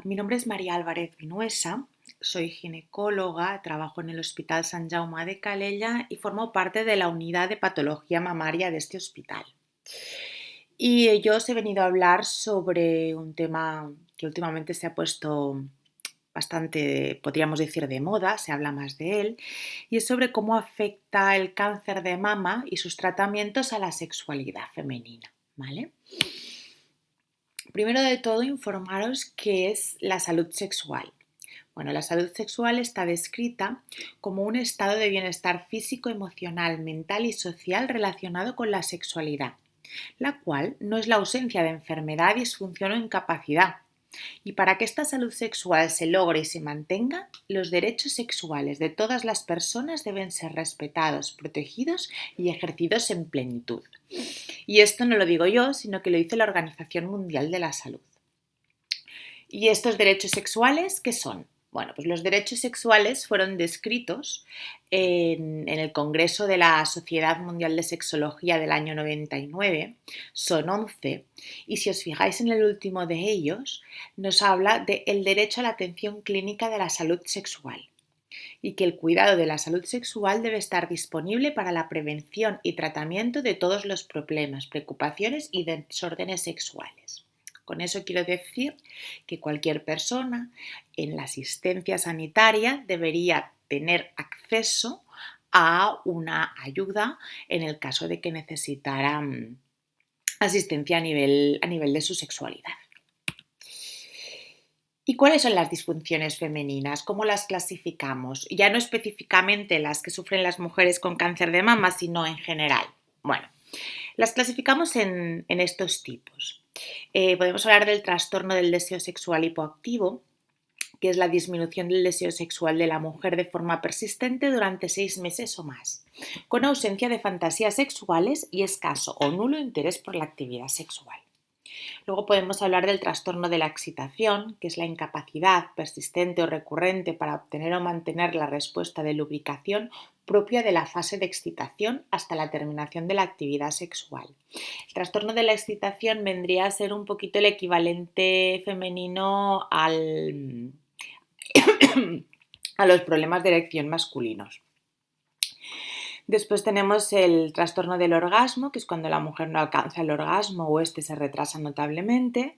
Mi nombre es María Álvarez Vinuesa, soy ginecóloga, trabajo en el Hospital Sant Jaume de Calella y formo parte de la unidad de patología mamaria de este hospital. Y yo os he venido a hablar sobre un tema que últimamente se ha puesto bastante, podríamos decir, de moda, se habla más de él, y es sobre cómo afecta el cáncer de mama y sus tratamientos a la sexualidad femenina, ¿vale? Primero de todo, informaros qué es la salud sexual. Bueno, la salud sexual está descrita como un estado de bienestar físico, emocional, mental y social relacionado con la sexualidad, la cual no es la ausencia de enfermedad, disfunción o incapacidad. Y para que esta salud sexual se logre y se mantenga, los derechos sexuales de todas las personas deben ser respetados, protegidos y ejercidos en plenitud. Y esto no lo digo yo, sino que lo dice la Organización Mundial de la Salud. ¿Y estos derechos sexuales qué son? Bueno, pues los derechos sexuales fueron descritos en el Congreso de la Sociedad Mundial de Sexología del año 99, son 11, y si os fijáis en el último de ellos, nos habla del derecho a la atención clínica de la salud sexual y que el cuidado de la salud sexual debe estar disponible para la prevención y tratamiento de todos los problemas, preocupaciones y desórdenes sexuales. Con eso quiero decir que cualquier persona en la asistencia sanitaria debería tener acceso a una ayuda en el caso de que necesitara asistencia a nivel de su sexualidad. ¿Y cuáles son las disfunciones femeninas? ¿Cómo las clasificamos? Ya no específicamente las que sufren las mujeres con cáncer de mama, sino en general. Bueno, las clasificamos en estos tipos. Podemos hablar del trastorno del deseo sexual hipoactivo, que es la disminución del deseo sexual de la mujer de forma persistente durante 6 meses o más, con ausencia de fantasías sexuales y escaso o nulo interés por la actividad sexual. Luego podemos hablar del trastorno de la excitación, que es la incapacidad persistente o recurrente para obtener o mantener la respuesta de lubricación propia de la fase de excitación hasta la terminación de la actividad sexual. El trastorno de la excitación vendría a ser un poquito el equivalente femenino a los problemas de erección masculinos. Después tenemos el trastorno del orgasmo, que es cuando la mujer no alcanza el orgasmo o este se retrasa notablemente.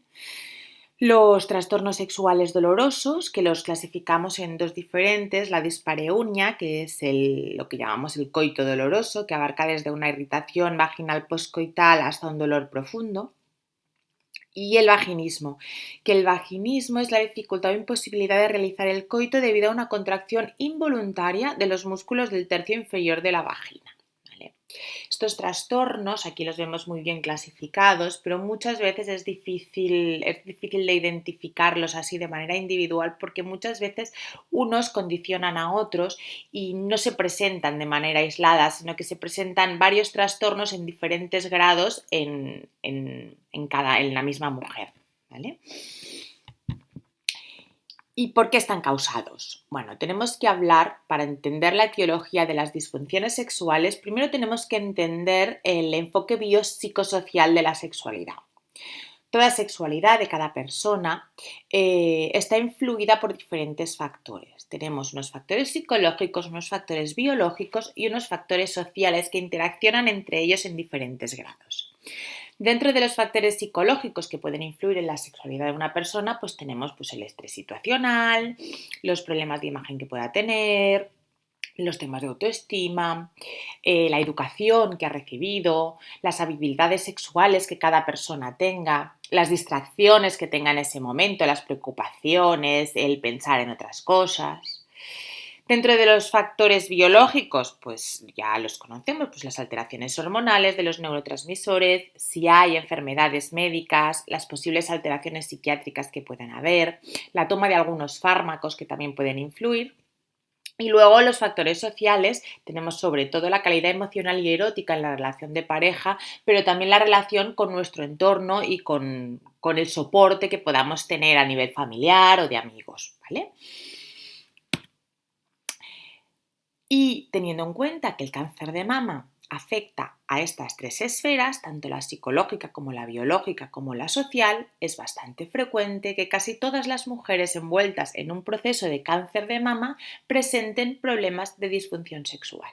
Los trastornos sexuales dolorosos, que los clasificamos en dos diferentes, la dispareunia, que es lo que llamamos el coito doloroso, que abarca desde una irritación vaginal postcoital hasta un dolor profundo. Y el vaginismo, que el vaginismo es la dificultad o imposibilidad de realizar el coito debido a una contracción involuntaria de los músculos del tercio inferior de la vagina. ¿Vale? Estos trastornos aquí los vemos muy bien clasificados, pero muchas veces es difícil de identificarlos así de manera individual porque muchas veces unos condicionan a otros y no se presentan de manera aislada, sino que se presentan varios trastornos en diferentes grados en la misma mujer. ¿Vale? ¿Y por qué están causados? Bueno, tenemos que hablar, para entender la etiología de las disfunciones sexuales, primero tenemos que entender el enfoque biopsicosocial de la sexualidad. Toda sexualidad de cada persona está influida por diferentes factores. Tenemos unos factores psicológicos, unos factores biológicos y unos factores sociales que interaccionan entre ellos en diferentes grados. Dentro de los factores psicológicos que pueden influir en la sexualidad de una persona, pues tenemos el estrés situacional, los problemas de imagen que pueda tener, los temas de autoestima, la educación que ha recibido, las habilidades sexuales que cada persona tenga, las distracciones que tenga en ese momento, las preocupaciones, el pensar en otras cosas. Dentro de los factores biológicos, pues ya los conocemos, pues las alteraciones hormonales de los neurotransmisores, si hay enfermedades médicas, las posibles alteraciones psiquiátricas que puedan haber, la toma de algunos fármacos que también pueden influir. Y luego los factores sociales, tenemos sobre todo la calidad emocional y erótica en la relación de pareja, pero también la relación con nuestro entorno y con el soporte que podamos tener a nivel familiar o de amigos, ¿vale? Y teniendo en cuenta que el cáncer de mama afecta a estas tres esferas, tanto la psicológica como la biológica como la social, es bastante frecuente que casi todas las mujeres envueltas en un proceso de cáncer de mama presenten problemas de disfunción sexual.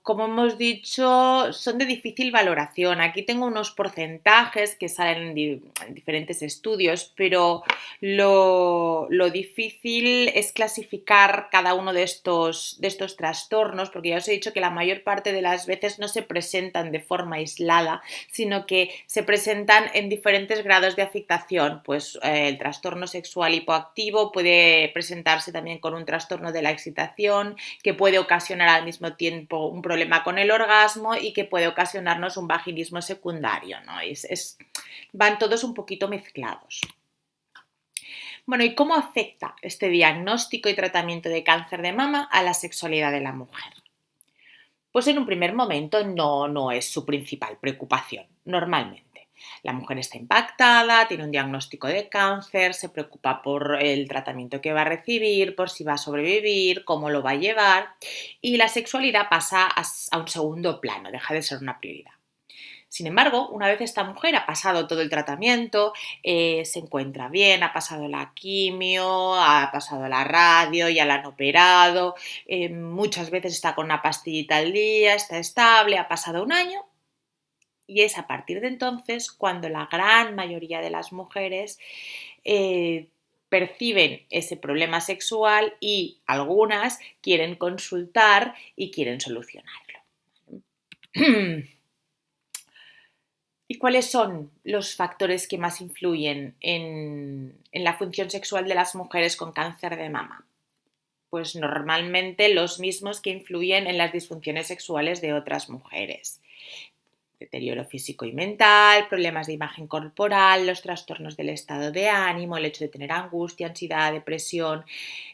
Como hemos dicho, son de difícil valoración. Aquí tengo unos porcentajes que salen en diferentes estudios, pero lo difícil es clasificar cada uno de estos trastornos, porque ya os he dicho que la mayor parte de las veces no se presentan de forma aislada, sino que se presentan en diferentes grados de afectación. Pues el trastorno sexual hipoactivo puede presentarse también con un trastorno de la excitación, que puede ocasionar al mismo tiempo un problema con el orgasmo y que puede ocasionarnos un vaginismo secundario, ¿no? Van todos un poquito mezclados. Bueno, ¿y cómo afecta este diagnóstico y tratamiento de cáncer de mama a la sexualidad de la mujer? Pues en un primer momento no es su principal preocupación, normalmente. La mujer está impactada, tiene un diagnóstico de cáncer, se preocupa por el tratamiento que va a recibir, por si va a sobrevivir, cómo lo va a llevar, y la sexualidad pasa a un segundo plano, deja de ser una prioridad. Sin embargo, una vez esta mujer ha pasado todo el tratamiento, se encuentra bien, ha pasado la quimio, ha pasado la radio, ya la han operado, muchas veces está con una pastillita al día, está estable, ha pasado un año, y es a partir de entonces cuando la gran mayoría de las mujeres perciben ese problema sexual y algunas quieren consultar y quieren solucionarlo. ¿Y cuáles son los factores que más influyen en la función sexual de las mujeres con cáncer de mama? Pues normalmente los mismos que influyen en las disfunciones sexuales de otras mujeres. Deterioro físico y mental, problemas de imagen corporal, los trastornos del estado de ánimo, el hecho de tener angustia, ansiedad, depresión,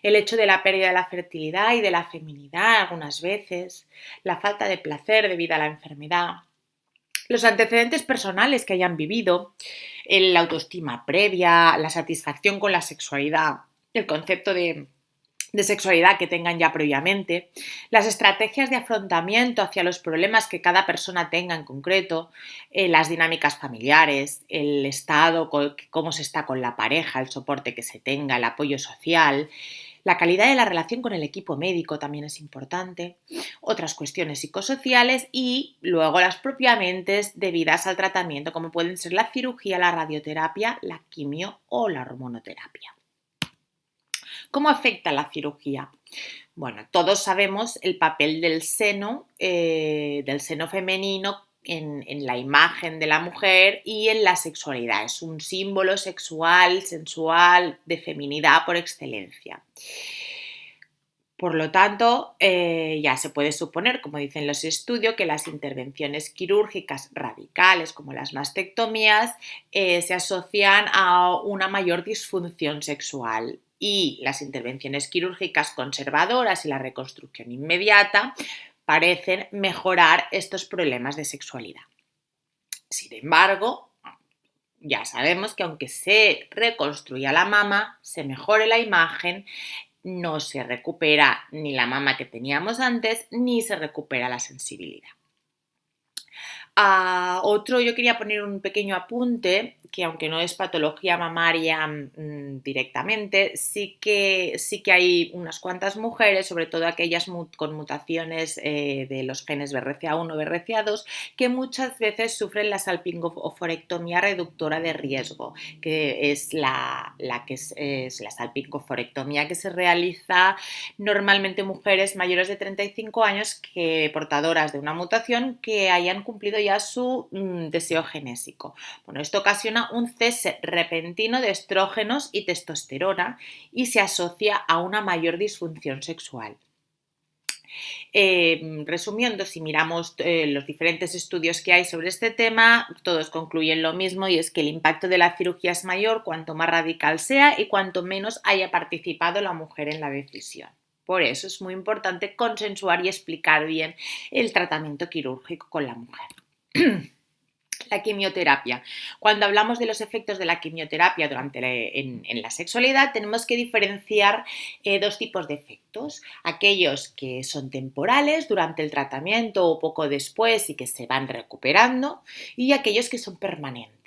el hecho de la pérdida de la fertilidad y de la feminidad algunas veces, la falta de placer debido a la enfermedad, los antecedentes personales que hayan vivido, la autoestima previa, la satisfacción con la sexualidad, el concepto de sexualidad que tengan ya previamente, las estrategias de afrontamiento hacia los problemas que cada persona tenga en concreto, las dinámicas familiares, el estado, cómo se está con la pareja, el soporte que se tenga, el apoyo social. La calidad de la relación con el equipo médico también es importante, otras cuestiones psicosociales y luego las propiamente debidas al tratamiento, como pueden ser la cirugía, la radioterapia, la quimio o la hormonoterapia. ¿Cómo afecta la cirugía? Bueno, todos sabemos el papel del seno femenino en la imagen de la mujer y en la sexualidad. Es un símbolo sexual, sensual, de feminidad por excelencia. Por lo tanto, ya se puede suponer, como dicen los estudios, que las intervenciones quirúrgicas radicales, como las mastectomías, se asocian a una mayor disfunción sexual y las intervenciones quirúrgicas conservadoras y la reconstrucción inmediata parecen mejorar estos problemas de sexualidad. Sin embargo, ya sabemos que aunque se reconstruya la mama, se mejore la imagen, no se recupera ni la mama que teníamos antes, ni se recupera la sensibilidad. Yo quería poner un pequeño apunte, que aunque no es patología mamaria directamente, sí que hay unas cuantas mujeres, sobre todo aquellas con mutaciones de los genes BRCA1 o BRCA2, que muchas veces sufren la salpingoforectomía reductora de riesgo, que es la salpingoforectomía que se realiza normalmente mujeres mayores de 35 años portadoras de una mutación que hayan cumplido ya su deseo genésico. Bueno, esto ocasiona un cese repentino de estrógenos y testosterona y se asocia a una mayor disfunción sexual. Resumiendo, si miramos los diferentes estudios que hay sobre este tema, todos concluyen lo mismo y es que el impacto de la cirugía es mayor cuanto más radical sea y cuanto menos haya participado la mujer en la decisión. Por eso es muy importante consensuar y explicar bien el tratamiento quirúrgico con la mujer. La quimioterapia. Cuando hablamos de los efectos de la quimioterapia en la sexualidad, tenemos que diferenciar dos tipos de efectos. Aquellos que son temporales durante el tratamiento o poco después y que se van recuperando, y aquellos que son permanentes.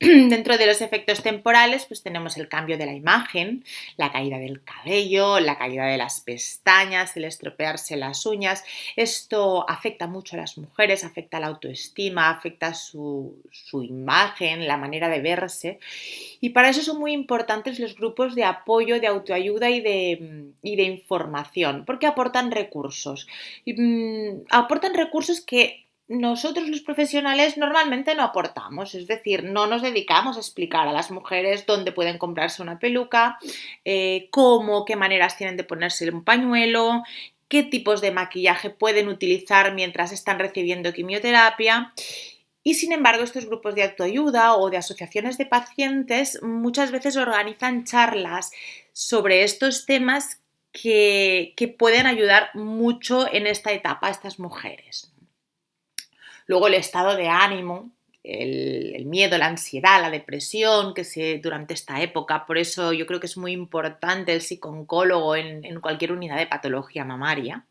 Dentro de los efectos temporales, pues tenemos el cambio de la imagen, la caída del cabello, la caída de las pestañas, el estropearse las uñas. Esto afecta mucho a las mujeres, afecta la autoestima, afecta su imagen, la manera de verse. Y para eso son muy importantes los grupos de apoyo, de autoayuda y de información, porque aportan recursos. Aportan recursos que nosotros los profesionales normalmente no aportamos, es decir, no nos dedicamos a explicar a las mujeres dónde pueden comprarse una peluca, cómo, qué maneras tienen de ponerse un pañuelo, qué tipos de maquillaje pueden utilizar mientras están recibiendo quimioterapia. Y sin embargo, estos grupos de autoayuda o de asociaciones de pacientes muchas veces organizan charlas sobre estos temas que pueden ayudar mucho en esta etapa a estas mujeres. Luego el estado de ánimo, el miedo, la ansiedad, la depresión durante esta época. Por eso yo creo que es muy importante el psicooncólogo en cualquier unidad de patología mamaria.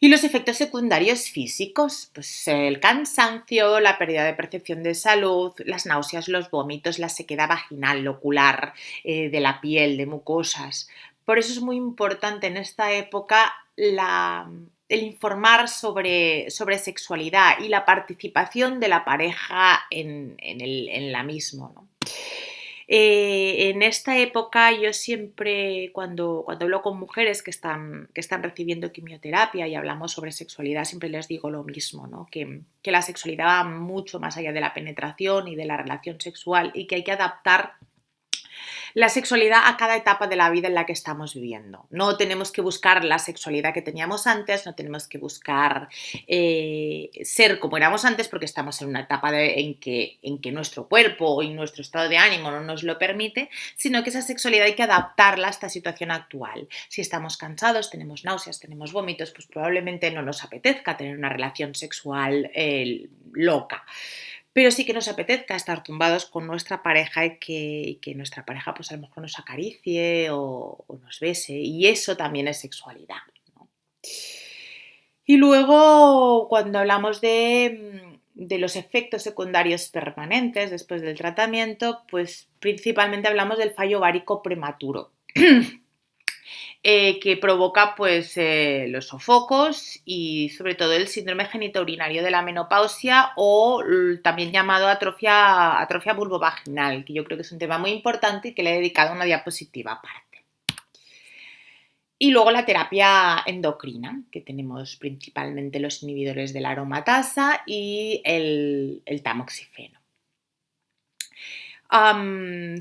Y los efectos secundarios físicos, pues el cansancio, la pérdida de percepción de salud, las náuseas, los vómitos, la sequedad vaginal, ocular, de la piel, de mucosas. Por eso es muy importante en esta época el informar sobre sexualidad y la participación de la pareja en la misma, ¿no? En esta época yo siempre, cuando hablo con mujeres que están recibiendo quimioterapia y hablamos sobre sexualidad, siempre les digo lo mismo, ¿no? Que la sexualidad va mucho más allá de la penetración y de la relación sexual y que hay que adaptar la sexualidad a cada etapa de la vida en la que estamos viviendo. No tenemos que buscar la sexualidad que teníamos antes, no tenemos que buscar ser como éramos antes porque estamos en una etapa en que nuestro cuerpo y nuestro estado de ánimo no nos lo permite, sino que esa sexualidad hay que adaptarla a esta situación actual. Si estamos cansados, tenemos náuseas, tenemos vómitos, pues probablemente no nos apetezca tener una relación sexual loca. Pero sí que nos apetezca estar tumbados con nuestra pareja y que nuestra pareja pues a lo mejor nos acaricie o nos bese, y eso también es sexualidad, ¿no? Y luego cuando hablamos de los efectos secundarios permanentes después del tratamiento, pues principalmente hablamos del fallo ovárico prematuro. Que provoca pues, los sofocos y sobre todo el síndrome genitourinario de la menopausia o también llamado atrofia vulvovaginal, que yo creo que es un tema muy importante y que le he dedicado una diapositiva aparte. Y luego la terapia endocrina, que tenemos principalmente los inhibidores de la aromatasa y el tamoxifeno.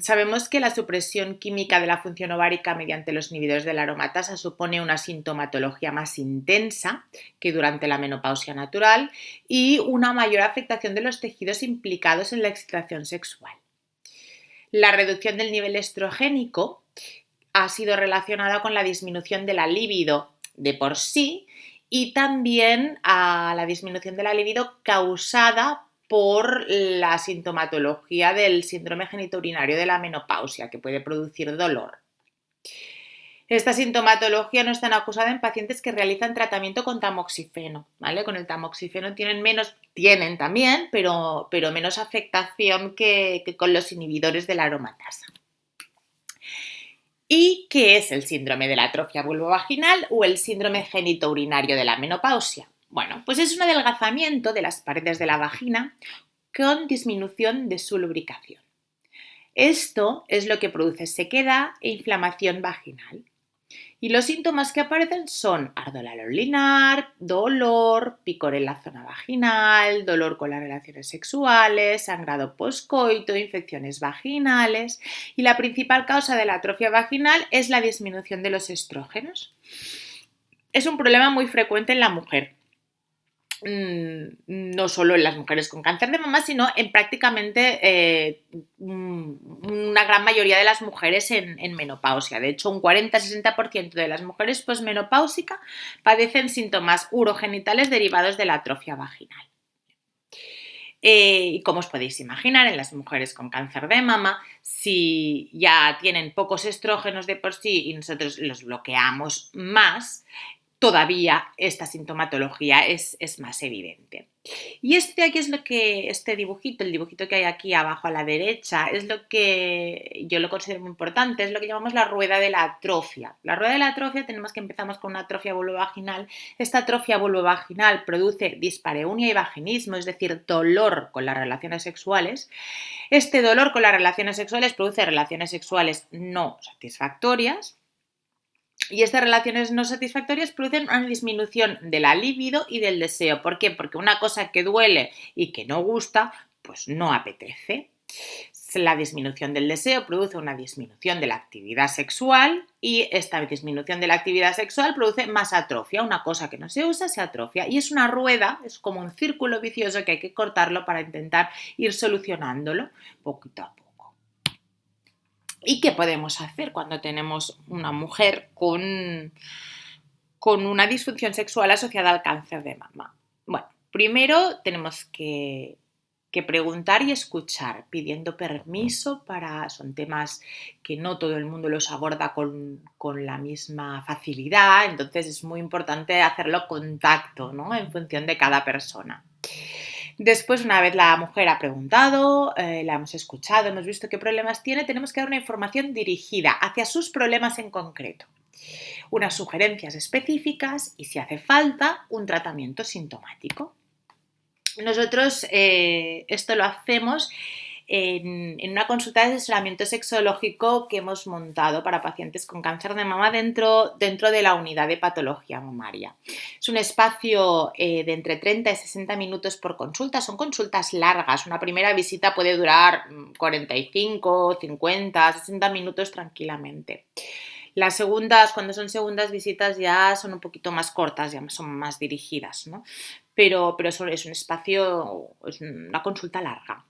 Sabemos que la supresión química de la función ovárica mediante los inhibidores de la aromatasa supone una sintomatología más intensa que durante la menopausia natural y una mayor afectación de los tejidos implicados en la excitación sexual. La reducción del nivel estrogénico ha sido relacionada con la disminución de la libido de por sí y también a la disminución de la libido causada por la sintomatología del síndrome genitourinario de la menopausia, que puede producir dolor. Esta sintomatología no es tan acusada en pacientes que realizan tratamiento con tamoxifeno, ¿vale? Con el tamoxifeno tienen también, pero menos afectación que con los inhibidores de la aromatasa. ¿Y qué es el síndrome de la atrofia vulvovaginal o el síndrome genitourinario de la menopausia? Bueno, pues es un adelgazamiento de las paredes de la vagina con disminución de su lubricación. Esto es lo que produce sequedad e inflamación vaginal. Y los síntomas que aparecen son ardor al orinar, dolor, picor en la zona vaginal, dolor con las relaciones sexuales, sangrado poscoito, infecciones vaginales, y la principal causa de la atrofia vaginal es la disminución de los estrógenos. Es un problema muy frecuente en la mujer. No solo en las mujeres con cáncer de mama, sino en prácticamente una gran mayoría de las mujeres en menopausia. De hecho, un 40-60% de las mujeres posmenopáusicas padecen síntomas urogenitales derivados de la atrofia vaginal. Y como os podéis imaginar, en las mujeres con cáncer de mama, si ya tienen pocos estrógenos de por sí y nosotros los bloqueamos más, todavía esta sintomatología es más evidente. Y aquí es lo que, este dibujito, el dibujito que hay aquí abajo a la derecha, es lo que yo lo considero muy importante, es lo que llamamos la rueda de la atrofia. La rueda de la atrofia empezamos con una atrofia vulvovaginal. Esta atrofia vulvovaginal produce dispareunia y vaginismo, es decir, dolor con las relaciones sexuales. Este dolor con las relaciones sexuales produce relaciones sexuales no satisfactorias. Y estas relaciones no satisfactorias producen una disminución de la libido y del deseo. ¿Por qué? Porque una cosa que duele y que no gusta, pues no apetece. La disminución del deseo produce una disminución de la actividad sexual y esta disminución de la actividad sexual produce más atrofia. Una cosa que no se usa se atrofia y es una rueda, es como un círculo vicioso que hay que cortarlo para intentar ir solucionándolo poquito a poco. ¿Y qué podemos hacer cuando tenemos una mujer con una disfunción sexual asociada al cáncer de mama? Bueno, primero tenemos que preguntar y escuchar, pidiendo permiso son temas que no todo el mundo los aborda con la misma facilidad, entonces es muy importante hacerlo con tacto, ¿no? En función de cada persona. Después, una vez la mujer ha preguntado, la hemos escuchado, hemos visto qué problemas tiene, tenemos que dar una información dirigida hacia sus problemas en concreto, unas sugerencias específicas y, si hace falta, un tratamiento sintomático. Nosotros esto lo hacemos en una consulta de asesoramiento sexológico que hemos montado para pacientes con cáncer de mama dentro de la unidad de patología mamaria. Es un espacio de entre 30 y 60 minutos por consulta, son consultas largas, una primera visita puede durar 45, 50, 60 minutos tranquilamente. Las segundas, cuando son segundas visitas, ya son un poquito más cortas, ya son más dirigidas, ¿no? Pero eso es un espacio, es una consulta larga.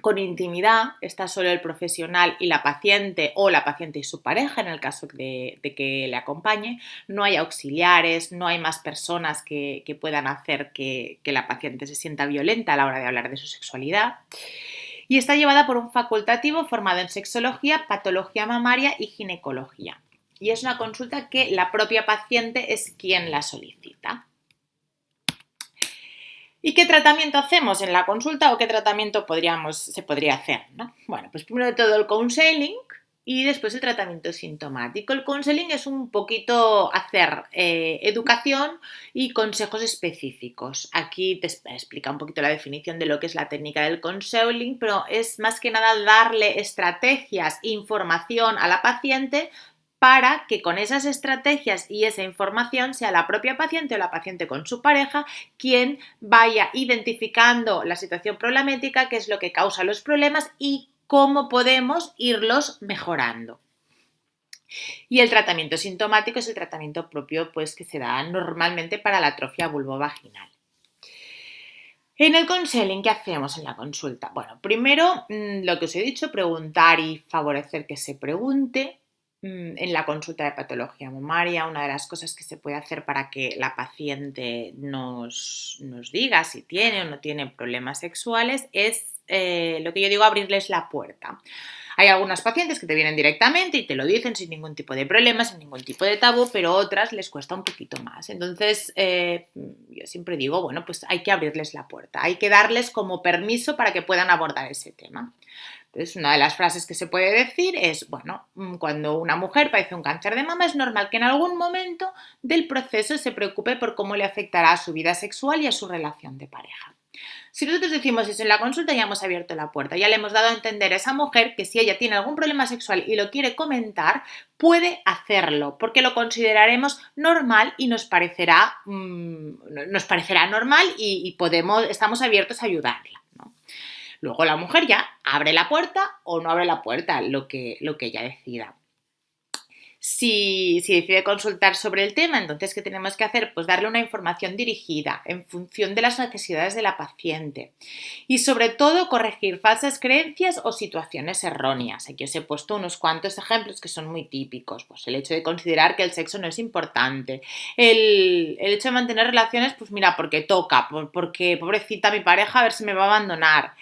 Con intimidad está solo el profesional y la paciente o la paciente y su pareja en el caso de que le acompañe. No hay auxiliares, no hay más personas que puedan hacer que la paciente se sienta violenta a la hora de hablar de su sexualidad. Y está llevada por un facultativo formado en sexología, patología mamaria y ginecología. Y es una consulta que la propia paciente es quien la solicita. ¿Y qué tratamiento hacemos en la consulta o qué tratamiento se podría hacer, ¿no? Bueno, pues primero de todo el counseling y después el tratamiento sintomático. El counseling es un poquito hacer educación y consejos específicos. Aquí te explica un poquito la definición de lo que es la técnica del counseling, pero es más que nada darle estrategias e información a la paciente para que con esas estrategias y esa información sea la propia paciente o la paciente con su pareja quien vaya identificando la situación problemática, qué es lo que causa los problemas y cómo podemos irlos mejorando. Y el tratamiento sintomático es el tratamiento propio pues, que se da normalmente para la atrofia vulvovaginal. En el counseling, ¿qué hacemos en la consulta? Bueno, primero, lo que os he dicho, preguntar y favorecer que se pregunte. En la consulta de patología mamaria, una de las cosas que se puede hacer para que la paciente nos diga si tiene o no tiene problemas sexuales es lo que yo digo, abrirles la puerta. Hay algunas pacientes que te vienen directamente y te lo dicen sin ningún tipo de problema, sin ningún tipo de tabú, pero otras les cuesta un poquito más. Entonces, yo siempre digo, bueno, pues hay que abrirles la puerta, hay que darles como permiso para que puedan abordar ese tema. Entonces, una de las frases que se puede decir es, bueno, cuando una mujer padece un cáncer de mama es normal que en algún momento del proceso se preocupe por cómo le afectará a su vida sexual y a su relación de pareja. Si nosotros decimos eso en la consulta, ya hemos abierto la puerta, ya le hemos dado a entender a esa mujer que si ella tiene algún problema sexual y lo quiere comentar, puede hacerlo, porque lo consideraremos normal y nos parecerá normal y estamos abiertos a ayudarla, ¿no? Luego la mujer ya abre la puerta o no abre la puerta, lo que ella decida. Si decide consultar sobre el tema, entonces, ¿qué tenemos que hacer? Pues darle una información dirigida en función de las necesidades de la paciente y, sobre todo, corregir falsas creencias o situaciones erróneas. Aquí os he puesto unos cuantos ejemplos que son muy típicos. Pues el hecho de considerar que el sexo no es importante, el hecho de mantener relaciones, pues mira, porque toca, porque pobrecita mi pareja, a ver si me va a abandonar.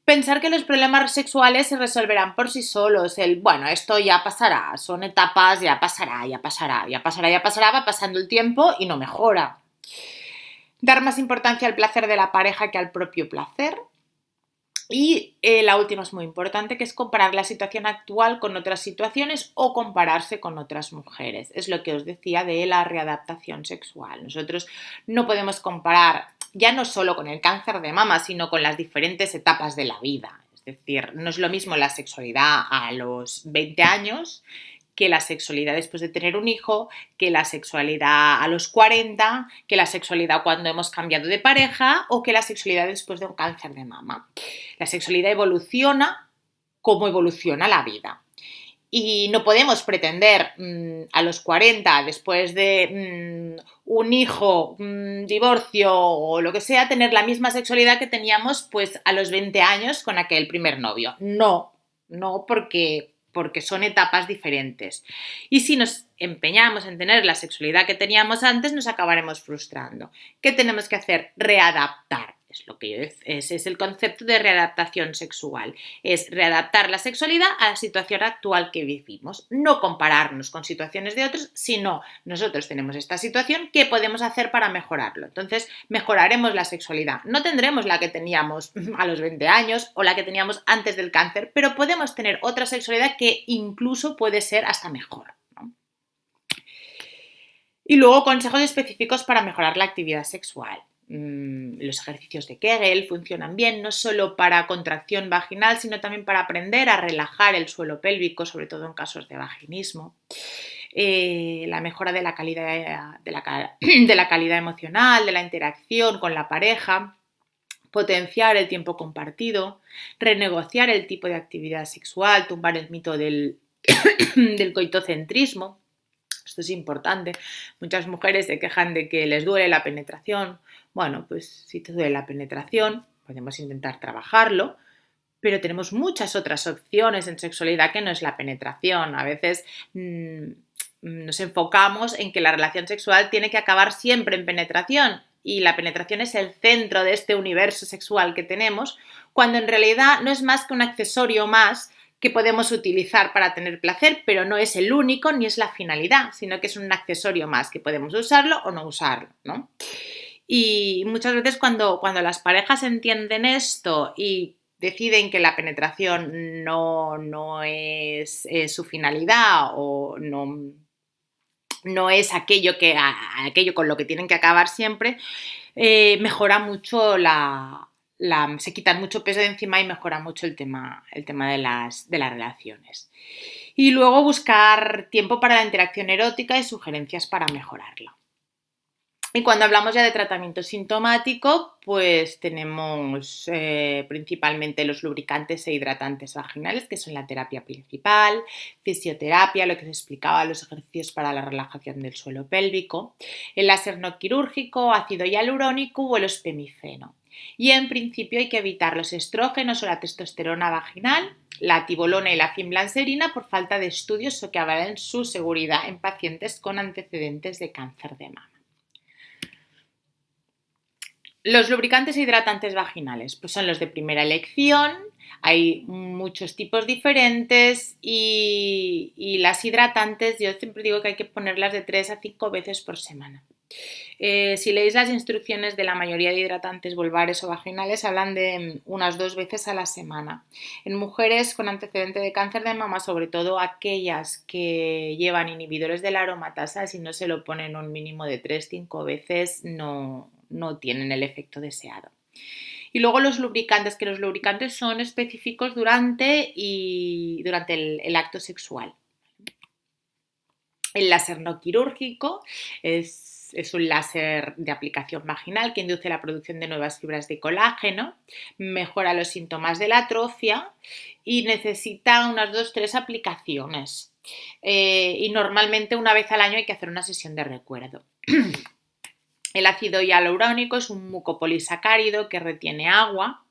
Pensar que los problemas sexuales se resolverán por sí solos, bueno, esto ya pasará, son etapas, ya pasará, va pasando el tiempo y no mejora. Dar más importancia al placer de la pareja que al propio placer. Y la última es muy importante, que es comparar la situación actual con otras situaciones o compararse con otras mujeres. Es lo que os decía de la readaptación sexual. Nosotros no podemos comparar ya no solo con el cáncer de mama, sino con las diferentes etapas de la vida. Es decir, no es lo mismo la sexualidad a los 20 años que la sexualidad después de tener un hijo, que la sexualidad a los 40, que la sexualidad cuando hemos cambiado de pareja o que la sexualidad después de un cáncer de mama. La sexualidad evoluciona como evoluciona la vida. Y no podemos pretender a los 40, después de un hijo, divorcio o lo que sea, tener la misma sexualidad que teníamos pues a los 20 años con aquel primer novio. No, porque son etapas diferentes. Y si nos empeñamos en tener la sexualidad que teníamos antes, nos acabaremos frustrando. ¿Qué tenemos que hacer? Readaptar. Ese es el concepto de readaptación sexual. Es readaptar la sexualidad a la situación actual que vivimos. No compararnos con situaciones de otros, sino nosotros tenemos esta situación, ¿qué podemos hacer para mejorarlo? Entonces, mejoraremos la sexualidad. No tendremos la que teníamos a los 20 años o la que teníamos antes del cáncer, pero podemos tener otra sexualidad que incluso puede ser hasta mejor, ¿no? Y luego, consejos específicos para mejorar la actividad sexual. Los ejercicios de Kegel funcionan bien, no solo para contracción vaginal, sino también para aprender a relajar el suelo pélvico, sobre todo en casos de vaginismo. La mejora de la calidad, de la calidad emocional, de la interacción con la pareja, potenciar el tiempo compartido, renegociar el tipo de actividad sexual, tumbar el mito del coitocentrismo. Esto es importante. Muchas mujeres se quejan de que les duele la penetración. Bueno, pues si te duele la penetración, podemos intentar trabajarlo, pero tenemos muchas otras opciones en sexualidad que no es la penetración. A veces nos enfocamos en que la relación sexual tiene que acabar siempre en penetración y la penetración es el centro de este universo sexual que tenemos, cuando en realidad no es más que un accesorio más que podemos utilizar para tener placer, pero no es el único ni es la finalidad, sino que es un accesorio más que podemos usarlo o no usarlo, ¿no? Y muchas veces cuando las parejas entienden esto y deciden que la penetración no es su finalidad o no es aquello con lo que tienen que acabar siempre, mejora mucho se quitan mucho peso de encima y mejora mucho el tema de las relaciones. Y luego buscar tiempo para la interacción erótica y sugerencias para mejorarla. Y cuando hablamos ya de tratamiento sintomático, pues tenemos principalmente los lubricantes e hidratantes vaginales, que son la terapia principal, fisioterapia, lo que os explicaba, los ejercicios para la relajación del suelo pélvico, el láser no quirúrgico, ácido hialurónico o el ospemifeno. Y en principio hay que evitar los estrógenos o la testosterona vaginal, la tibolona y la fenblanserina por falta de estudios o que avalen su seguridad en pacientes con antecedentes de cáncer de mama. Los lubricantes e hidratantes vaginales pues son los de primera elección, hay muchos tipos diferentes y las hidratantes yo siempre digo que hay que ponerlas de 3 a 5 veces por semana. Si leéis las instrucciones de la mayoría de hidratantes vulvares o vaginales hablan de unas 2 veces a la semana. En mujeres con antecedente de cáncer de mama, sobre todo aquellas que llevan inhibidores de la aromatasa, si no se lo ponen un mínimo de 3-5 veces no tienen el efecto deseado. Y luego los lubricantes, que los lubricantes son específicos durante el acto sexual. El láser no quirúrgico es es un láser de aplicación vaginal que induce la producción de nuevas fibras de colágeno, mejora los síntomas de la atrofia y necesita unas 2-3 aplicaciones. Y normalmente una vez al año hay que hacer una sesión de recuerdo. El ácido hialurónico es un mucopolisacárido que retiene agua.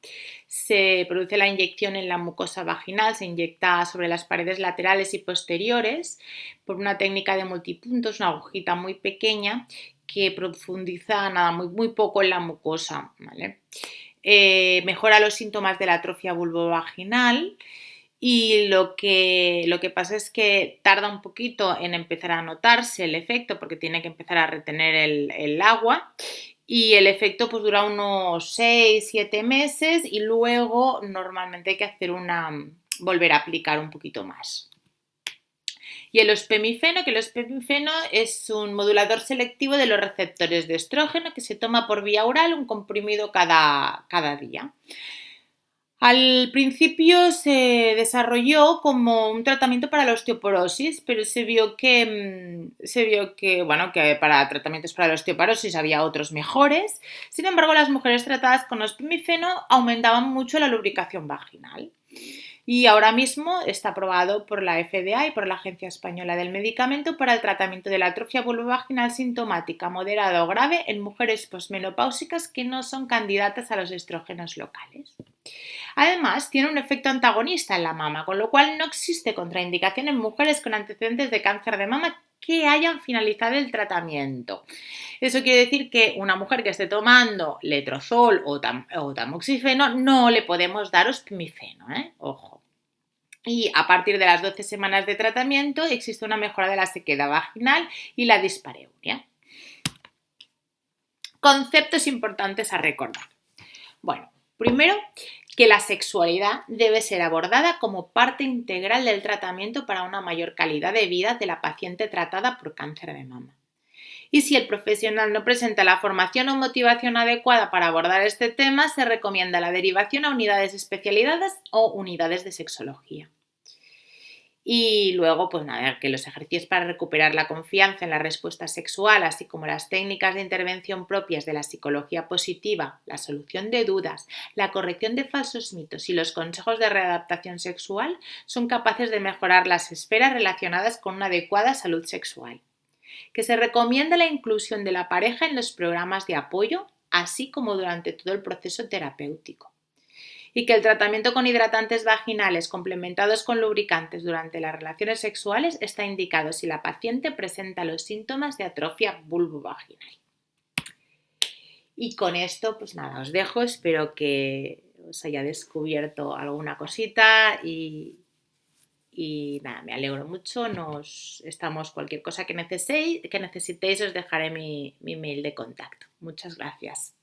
Se produce la inyección en la mucosa vaginal, se inyecta sobre las paredes laterales y posteriores por una técnica de multipuntos, una agujita muy pequeña que profundiza muy poco en la mucosa, ¿vale? Mejora los síntomas de la atrofia vulvovaginal. Y lo que pasa es que tarda un poquito en empezar a notarse el efecto porque tiene que empezar a retener el agua y el efecto pues dura unos 6-7 meses y luego normalmente hay que hacer volver a aplicar un poquito más. Y el ospemifeno, que el ospemifeno es un modulador selectivo de los receptores de estrógeno que se toma por vía oral, un comprimido cada día. Al principio se desarrolló como un tratamiento para la osteoporosis, pero se vio que para tratamientos para la osteoporosis había otros mejores. Sin embargo, las mujeres tratadas con ospemifeno aumentaban mucho la lubricación vaginal. Y ahora mismo está aprobado por la FDA y por la Agencia Española del Medicamento para el tratamiento de la atrofia vulvovaginal sintomática moderada o grave en mujeres posmenopáusicas que no son candidatas a los estrógenos locales. Además, tiene un efecto antagonista en la mama, con lo cual no existe contraindicación en mujeres con antecedentes de cáncer de mama que hayan finalizado el tratamiento. Eso quiere decir que una mujer que esté tomando letrozol o tamoxifeno no le podemos dar ospemifeno, ojo. Y a partir de las 12 semanas de tratamiento existe una mejora de la sequedad vaginal y la dispareunia. Conceptos importantes a recordar. Bueno, primero, que la sexualidad debe ser abordada como parte integral del tratamiento para una mayor calidad de vida de la paciente tratada por cáncer de mama. Y si el profesional no presenta la formación o motivación adecuada para abordar este tema, se recomienda la derivación a unidades especializadas o unidades de sexología. Y luego, pues nada, que los ejercicios para recuperar la confianza en la respuesta sexual, así como las técnicas de intervención propias de la psicología positiva, la solución de dudas, la corrección de falsos mitos y los consejos de readaptación sexual son capaces de mejorar las esferas relacionadas con una adecuada salud sexual. Que se recomienda la inclusión de la pareja en los programas de apoyo, así como durante todo el proceso terapéutico. Y que el tratamiento con hidratantes vaginales complementados con lubricantes durante las relaciones sexuales está indicado si la paciente presenta los síntomas de atrofia vulvovaginal. Y con esto, pues nada, os dejo, espero que os haya descubierto alguna cosita y nada, me alegro mucho, cualquier cosa que necesitéis os dejaré mi mail de contacto. Muchas gracias.